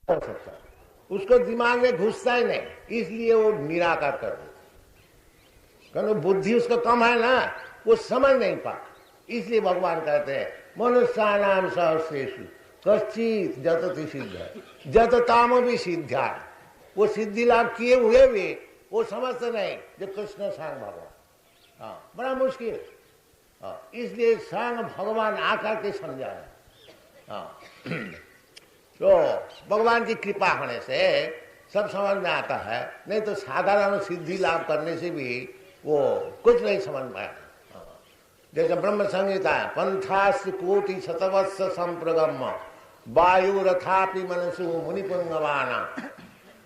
हो सकता, उसको दिमाग में घुसता ही नहीं, इसलिए वो निराकार कर देता। क्योंकि बुद्धि उसका कम है ना, वो समझ नहीं पाता। इसलिए भगवान कहते हैं मनुष्यानाम सहस्रेषु कश्चित् जतति सिद्ध जतताम भी सिद्ध्या। वो सिद्धि लाभ किए हुए भी वो समझते नहीं जो कृष्ण सांग भगवान। हाँ, बड़ा मुश्किल। हाँ, इसलिए सांग भगवान आकर के समझाए। हाँ, तो भगवान की कृपा होने से सब समझ में आता है, नहीं तो साधारण सिद्धि लाभ करने से भी वो कुछ नहीं समझ में आता। जैसे ब्रह्म संहिता है, पंथास्ति कोटि शतवत्स संप्रगम वायु रथापि मनसु मुनिपुंगवाना।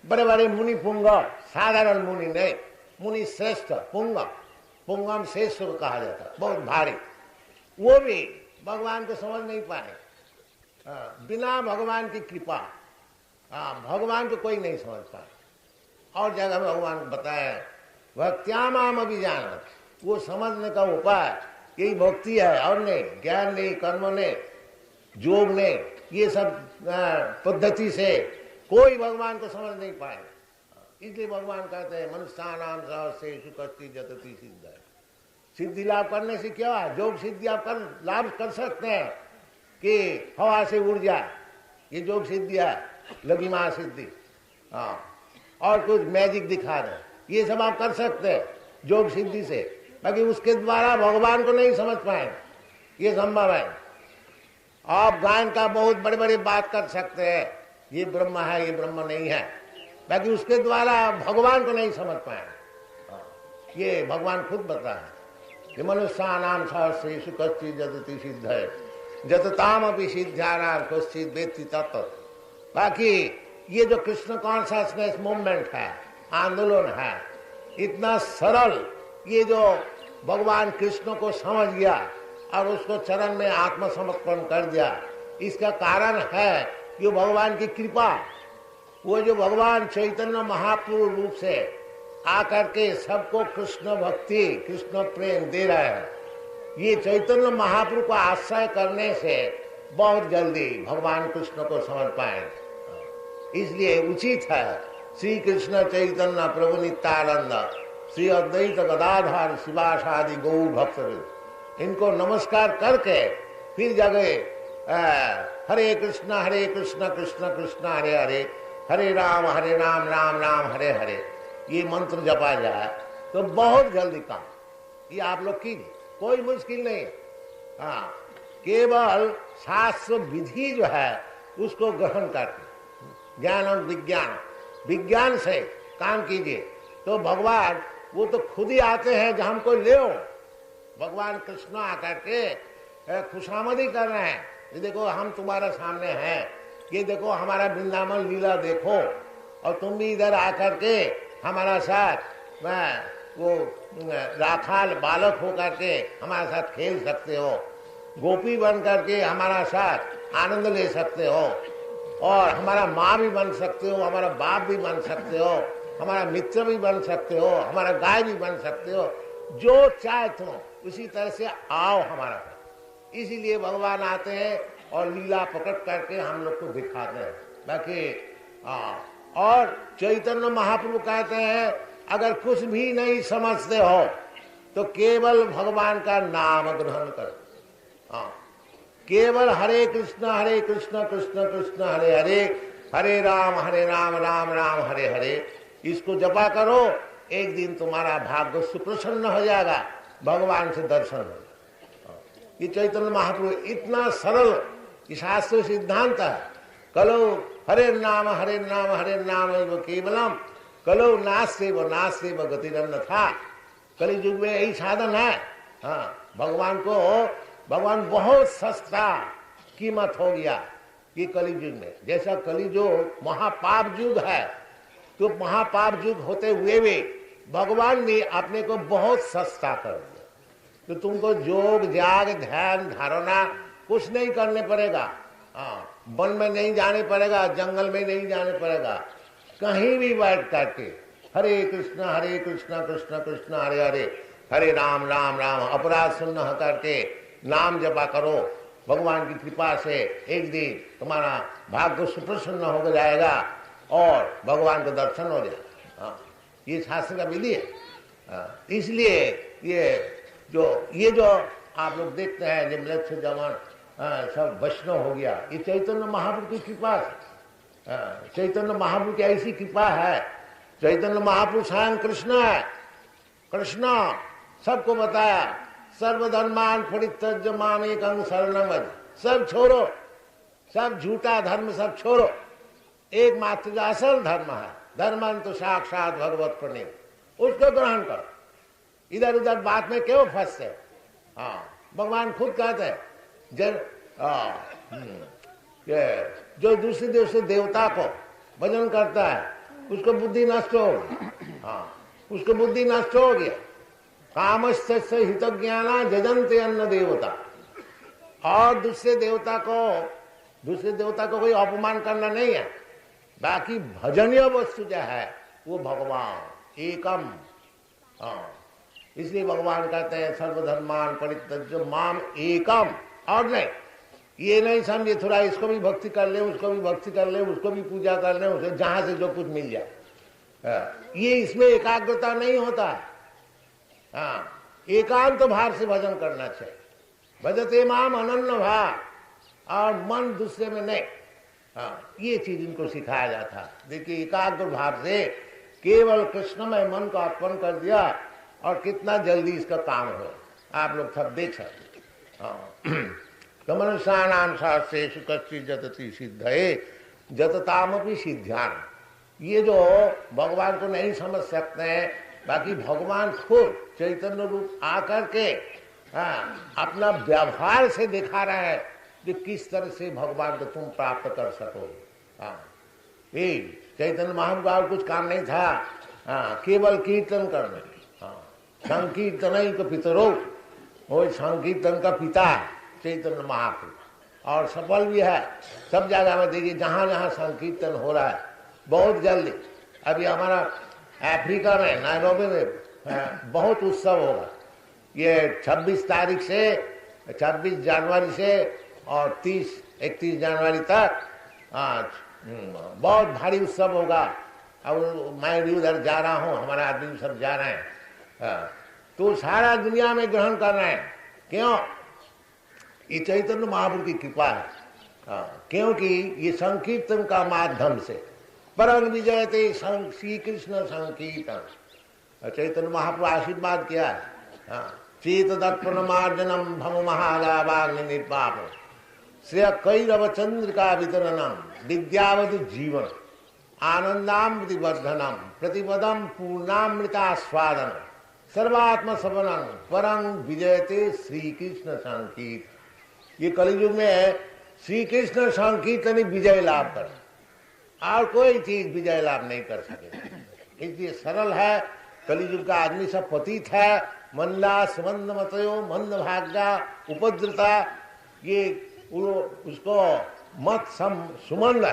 बड़े बड़े मुनिपुंग, साधारण मुनि नहीं, मुनि श्रेष्ठ पुंग, पुंगम श्रेष्ठ कहा जाता है, बहुत भारी, वो भी भगवान को समझ नहीं पाए। बिना भगवान की कृपा भगवान को कोई नहीं समझ पाए। और जगह भगवान को बताया भक्त्यामाम अभिजान, वो समझने का उपाय यही भक्ति है, और नहीं, ज्ञान नहीं, कर्म नहीं, योग नहीं, ये सब पद्धति से कोई भगवान को समझ नहीं पाए। इसलिए भगवान कहते हैं मनुष्यानाम सहस्रेषु कश्चित् जतति सिद्ध। सिद्धि लाभ करने से क्या है, योग सिद्धि आप कर लाभ कर सकते हैं कि हवा से उड़ जाए, ये योग सिद्धि है, लगी मां सिद्धि। हाँ, और कुछ मैजिक दिखा रहे, ये सब आप कर सकते हैं योग सिद्धि से, बाकी उसके द्वारा भगवान को नहीं समझ पाए, ये संभव है। आप गायन का बहुत बड़े बड़े बात कर सकते हैं, ये ब्रह्म है, ये ब्रह्म नहीं है, बाकी उसके द्वारा भगवान को नहीं समझ पाए। ये भगवान खुद बता है कि मनुष्यानाम सहस्रेषु कश्चित् जतति सिद्ध जतताम अपि सिद्ध्यानाम कश्चित् वेत्ति तत्। बाकी ये जो कृष्ण कॉन्शसनेस मूवमेंट है, आंदोलन है, इतना सरल, ये जो भगवान कृष्ण को समझ गया और उसको चरण में आत्मसमर्पण कर दिया, इसका कारण है कि भगवान की कृपा। वो जो भगवान चैतन्य महाप्रभु रूप से आकर के सबको कृष्ण भक्ति, कृष्ण प्रेम दे रहा है, ये चैतन्य महाप्रभु को आश्रय करने से बहुत जल्दी भगवान कृष्ण को समझ पाए। इसलिए उचित है श्री कृष्ण चैतन्य प्रभु नित्यानंद श्री अद्वैत गदाधर शिवासादि गौर भक्त, इनको नमस्कार करके फिर जगह हरे कृष्ण कृष्ण कृष्ण हरे हरे, हरे राम राम राम हरे हरे, ये मंत्र जपा जाए तो बहुत जल्दी काम। ये आप लोग कीजिए, कोई मुश्किल नहीं। हाँ, केवल शास्त्र विधि जो है उसको ग्रहण करके ज्ञान और विज्ञान से काम कीजिए तो भगवान वो तो खुद ही आते हैं जब हमको ले। भगवान कृष्ण आकर के खुशामदी कर रहे हैं, ये देखो हम तुम्हारे सामने हैं, ये देखो हमारा वृंदावन लीला देखो, और तुम भी इधर आकर के हमारा साथ वो राखाल बालक होकर के हमारे साथ खेल सकते हो, गोपी बन करके हमारा साथ आनंद ले सकते हो, और हमारा माँ भी बन सकते हो, हमारा बाप भी बन सकते हो, हमारा मित्र भी बन सकते हो, हमारा गाय भी बन सकते हो, जो चाहे तुम उसी तरह से आओ हमारा साथ। इसीलिए भगवान आते हैं और लीला पकड़ करके हम लोग को दिखाते हैं। बाकी और चैतन्य महाप्रभु कहते हैं अगर कुछ भी नहीं समझते हो तो केवल भगवान का नाम ग्रहण करो। केवल हरे कृष्ण कृष्ण कृष्ण हरे हरे, हरे राम राम राम हरे हरे, इसको जपा करो। एक दिन तुम्हारा भाग्य सुप्रसन्न हो जाएगा, भगवान से दर्शन हो जाएगा। ये चैतन्य महाप्रभु इतना सरल शास्त्र सिद्धांत है। कलो हरे नाम एव केवलम, कलो नास्तेव गतिरन्यथा। कली युग में यही साधन है। हाँ, भगवान बहुत सस्ता कीमत हो गया ये कली युग में। जैसा कली जो महापाप युग है, तो महापाप युग होते हुए भी भगवान ने अपने को बहुत सस्ता कर दिया। तो तुमको योग जाग ध्यान धारणा कुछ नहीं करने पड़ेगा। वन में नहीं जाने पड़ेगा, जंगल में नहीं जाने पड़ेगा, कहीं भी बैठ करके हरे कृष्ण कृष्ण कृष्ण हरे हरे, हरे राम राम राम, अपराध शून्य करके नाम जपा करो। भगवान की कृपा से एक दिन तुम्हारा भाग्य सुप्रसन्न हो जाएगा और भगवान का दर्शन हो जाएगा। हाँ, ये शास्त्र का विधि है। इसलिए ये जो आप लोग देखते हैं जब लक्ष्य जवान सब वैष्णव हो गया, ये चैतन्य महाप्रभु की कृपा है। चैतन्य महाप्रभु की ऐसी कृपा है। चैतन्य महाप्रभु स्वयं कृष्ण है। कृष्ण सबको बताया, सर्वधर्मान परित्यज्य माम एकं शरणं व्रज। सब छोड़ो, सब झूठा धर्म सब छोड़ो, एकमात्र जो असल धर्म है, धर्मं तो साक्षात भगवत प्रणीत, उसको ग्रहण करो। इधर उधर बात में क्यों फंसते? हाँ, भगवान खुद कहते हैं जो दूसरे देवता को भजन करता है उसको बुद्धि नष्ट हो गई। हाँ, उसको बुद्धि नष्ट हो गया। कामस्य हित ज्ञाना जजन्ते अन्न देवता। और दूसरे देवता को कोई अपमान करना नहीं है। बाकी भजनीय वस्तु जो है वो भगवान एकम। हाँ, इसलिए भगवान कहते हैं सर्वधर्मान परित्यज्य माम एकम। और नहीं, ये नहीं समझे थोड़ा इसको भी भक्ति कर ले, उसको भी भक्ति कर ले, उसको भी पूजा कर ले, उसे जहां से जो कुछ मिल जाए। ये इसमें एकाग्रता नहीं होता है। हाँ, एकांत भाव से भजन करना चाहिए। भजते माम अनन्य भाव, और मन दूसरे में नहीं। हाँ, ये चीज इनको सिखाया जाता है। देखिए, एकाग्र भाव से केवल कृष्णमय मन को अर्पण कर दिया और कितना जल्दी इसका काम हो, आप लोग सब देख सकते। तो मनुष्यानाम शास्त्रेषु कश्चित् जतति सिद्धये जततामपि सिद्ध्यान। ये जो भगवान को नहीं समझ सकते हैं, बाकी भगवान खुद चैतन्य रूप आकर के अपना व्यवहार से दिखा रहा है कि किस तरह से भगवान को तुम प्राप्त कर सको। चैतन्य महाप्रभु कुछ काम नहीं था, केवल कीर्तन करने। संकीर्तन का पितरो, वो संकीर्तन का पिता है चैतन्य महाप्रभु, और सफल भी है। सब जगह में देखिए, जहाँ जहाँ संकीर्तन हो रहा है, बहुत जल्दी अभी हमारा अफ्रीका में नायरोबी में बहुत उत्सव होगा। ये 26 तारीख से 26 जनवरी से और 31 जनवरी तक बहुत भारी उत्सव होगा। अब मैं भी उधर जा रहा हूँ, हमारे आदमी सब जा रहे हैं। तो सारा दुनिया में ग्रहण कर रहे हैं। क्यों? ये चैतन्य महाप्रभु की कृपा है। क्योंकि ये संकीर्तन का माध्यम से परम विजयते श्री कृष्ण संकीर्तन। चैतन्य महाप्रभु आशीर्वाद किया है। चेत दर्पण मार्जनम भम महालावाग्नि निर्वापम श्रेय कैरव चंद्रिका वितरणम विद्यावधि जीवन आनंदामृति वर्धनम प्रतिपदम पूर्णामृतास्वादन सर्वात्म सवनम परम विजयते श्री कृष्ण संकीर्तन। ये कलियुग में श्री कृष्ण संकीर्तन ही विजय लाभ कर, और कोई चीज विजय लाभ नहीं कर सके। इसलिए सरल है। कलियुग का आदमी सब पतित है। मंदा सुमंद मतयो मंद भाग्या उपद्रता, ये उसको मत सुमंद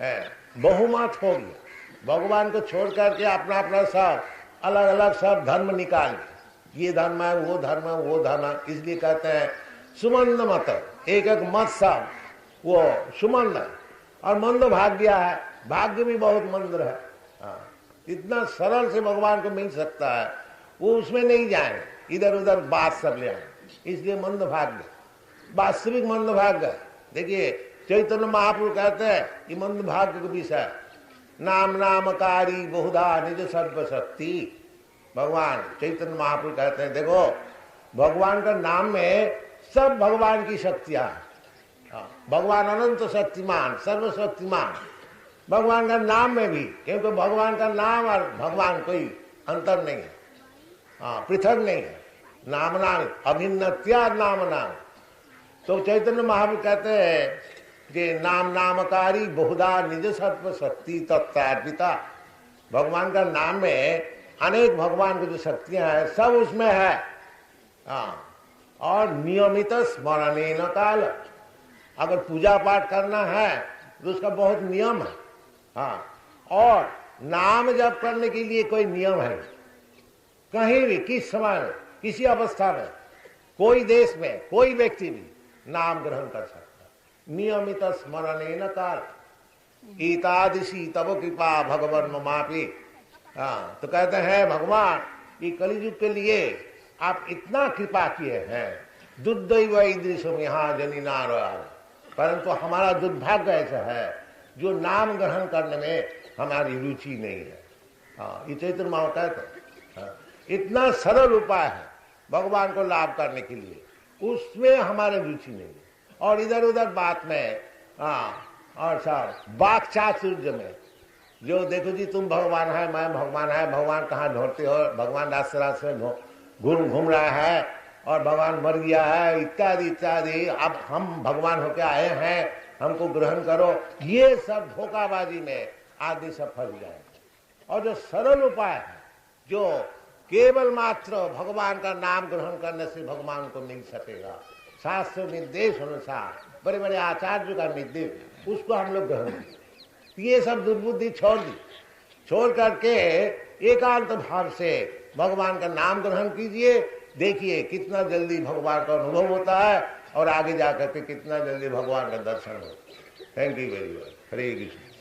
है, बहुमत हो गया। भगवान को छोड़ करके अपना अपना सब अलग अलग सब धर्म निकाल, ये धर्म है, वो धर्म है, वो धर्म है। इसलिए कहते हैं सुमंद मत, एक एक मत सब वो सुमंद है। और मंद भाग्य है, भाग्य भी बहुत मंद है। इतना सरल से भगवान को मिल सकता है, वो उसमें नहीं जाए, इधर उधर बात सब ले आए। इसलिए मंद भाग्य, वास्तविक मंद भाग्य। देखिए, चैतन्य महाप्रभु कहते हैं कि मंद भाग्य का विषय नाम नामकारी बहुधा निज सर्वशक्ति। भगवान चैतन्य महाप्रभु कहते हैं, देखो भगवान का नाम में सब भगवान की शक्तियां हैं। भगवान अनंत शक्तिमान, सर्वशक्तिमान। भगवान का नाम में भी, क्योंकि भगवान का नाम और भगवान कोई अंतर नहीं है, पृथक नहीं है। नाम नाम अभिन्नत्या नाम नाम। तो चैतन्य महाप्रभु कहते हैं कि नाम नामकारी बहुधा निज सत्व शक्ति तत्तार्पिता। भगवान का नाम में अनेक भगवान की जो शक्तियां हैं सब उसमें है। और नियमित स्मरणेन काल, अगर पूजा पाठ करना है तो उसका बहुत नियम है। और नाम जप करने के लिए कोई नियम है, कहीं भी किस समय में किसी अवस्था में, कोई देश में कोई व्यक्ति भी नाम ग्रहण कर सकता। नियमित स्मरण काल ईतादृशी तब कृपा भगवान ममापी। हाँ, तो कहते हैं भगवान ये कलियुग के लिए आप इतना कृपा किए हैं, दुर्दैव ईदृशम यहाँ जनी नारायण, परंतु हमारा दुर्भाग्य ऐसा है जो नाम ग्रहण करने में हमारी रुचि नहीं है। हाँ, ये चैतन्य महाप्रभु कहते हैं इतना सरल उपाय है भगवान को लाभ करने के लिए, उसमें हमारे रुचि नहीं है। और इधर उधर बात में, हाँ, और सब बाक चातुर्य में जो देखो जी तुम भगवान है, मैं भगवान है, भगवान कहाँ ढूंढते हो, भगवान रास्ते रास्ते घूम रहा है और भगवान मर गया है इत्यादि इत्यादि, अब हम भगवान होके आए हैं, हमको ग्रहण करो, ये सब धोखाबाजी में आदि सब फंस जाए। और जो सरल उपाय है, जो केवल मात्र भगवान का नाम ग्रहण करने से भगवान को मिल सकेगा, शास्त्र निर्देश अनुसार बड़े बड़े आचार्य का निर्देश, उसको हम लोग ग्रहण किए। ये सब दुर्बुद्धि छोड़ दी, छोड़ करके एकांत भाव से भगवान का नाम ग्रहण कीजिए। देखिए कितना जल्दी भगवान का अनुभव होता है और आगे जाकर के कितना जल्दी भगवान का दर्शन होता है। Thank you very much. Hare Krishna.